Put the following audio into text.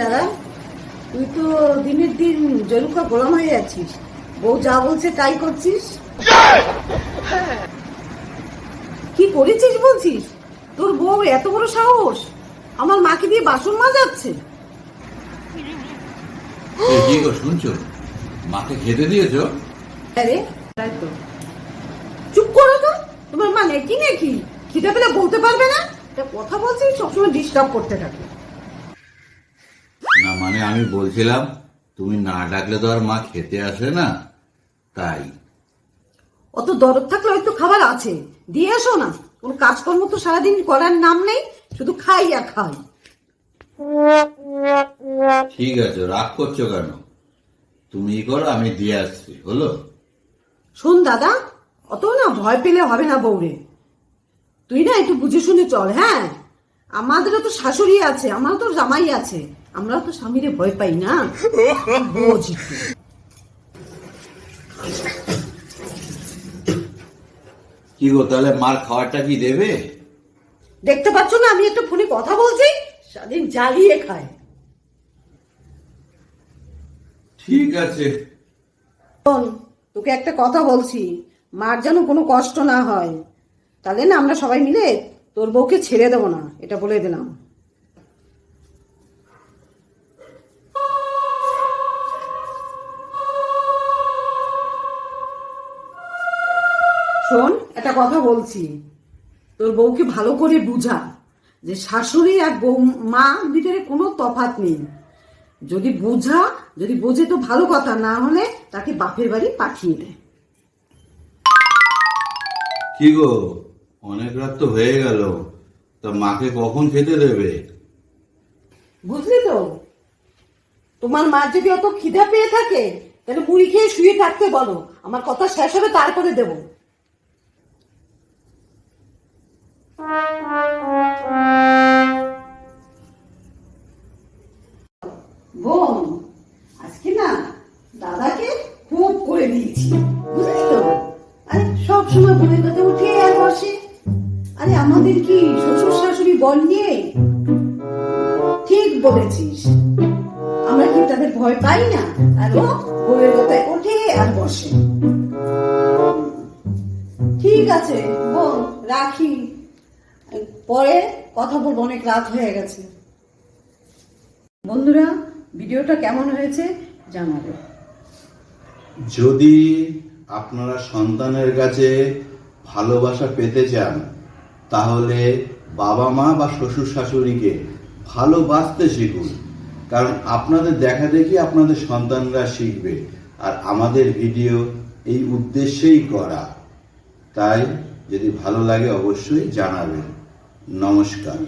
দাদা, তুই তো দিনের দিন জলুকা গোলাম হয়ে যাচ্ছিস। বউ যা বলছে তাই করছিস। কি করেছিস বলছিস? তোর বউ এত বড় সাহস আমার মাকে দিয়ে বাসন মাজাচ্ছে। কি গো শুনছো? মাকে খেতে দিয়েছো? আরে তাই তো। চুপ করো তো, তোমার মা নেকি নাকি? খিদে পেলে বলতে পারবে না? একটা কথা বলছি সবসময় ডিস্টার্ব করতে থাকে। না মানে আমি বলছিলাম তুমি না ডাকলে তো আর মা খেতে আসে না, তাই। অত দরদ থাকলে হয়তো খাবার আছে, দিয়ে আসো না। কোনো কাজকর্ম তো সারাদিন করার নাম নেই, শুধু খাই আর খাই। ঠিক আছে, রাগ করছো কেন? তুমি করো, আমি দিয়ে আসছি, হলো? শোন দাদা, অত না ভয় পেলে হবে না বউরে। তুই না একটু বুঝে শুনে চল। হ্যাঁ, আমাদেরও তো শাশুড়ি আছে, আমারও তো জামাই আছে, আমরা তো স্বামীরে ভয় পাই না। বোঝ একটু। কি গো, তাহলে মার খাবারটা কি দেবে? দেখতে পাচ্ছ না আমি একটা ফোনে কথা বলছি, সারাদিন জ্বালিয়ে খায়। ঠিক আছে। শোন, তোকে একটা কথা বলছি, মার যেন কোনো কষ্ট না হয়। তাহলে না আমরা সবাই মিলে তোর বউকে ছেড়ে দেবো না, এটা বলে দিলাম। শোন, একটা কথা বলছি, তোর বউকে ভালো করে বুঝা যে শাশুড়ি আর বউ মা ভিতরে কোনো তফাৎ নেই। যদি বোঝে তো ভালো কথা, না হলে তাকে বাপের বাড়ি পাঠিয়ে দে। কি গো, অনেক রাত তো হয়ে গেল, তা মাকে কখন খেতে দেবে? বুঝলি তো, তোমার মা যদি অত খিদা পেয়ে থাকে তাহলে মুড়ি খেয়ে শুয়ে থাকতে বলো, আমার কথা শেষ হবে তারপরে দেবো। বোন, আজকে না দাদাকে খুব করে দিয়েছি, বুঝলি তো। আরে সব সময় বোনের কথা উঠে আর বসে। আরে আমাদের কি শ্বশুর শাশুড়ি বল নিয়ে? ঠিক বলেছিস, আমরা কি তাদের ভয় পাই না? আর ও বোনের কথায় ওঠে আর বসে। ঠিক আছে বোন, রাখি, পরে কথা বলবো, অনেক রাত হয়ে গেছে। বন্ধুরা, ভিডিওটা কেমন হয়েছে জানাবে। যদি আপনারা সন্তানের কাছে ভালোবাসা পেতে চান, তাহলে বাবা মা বা শ্বশুর শাশুড়িকে ভালোবাসতে শিখুন। কারণ আপনাদের দেখা দেখি আপনাদের সন্তানরা শিখবে, আর আমাদের ভিডিও এই উদ্দেশ্যেই করা। তাই যদি ভালো লাগে অবশ্যই জানাবেন। নমস্কার।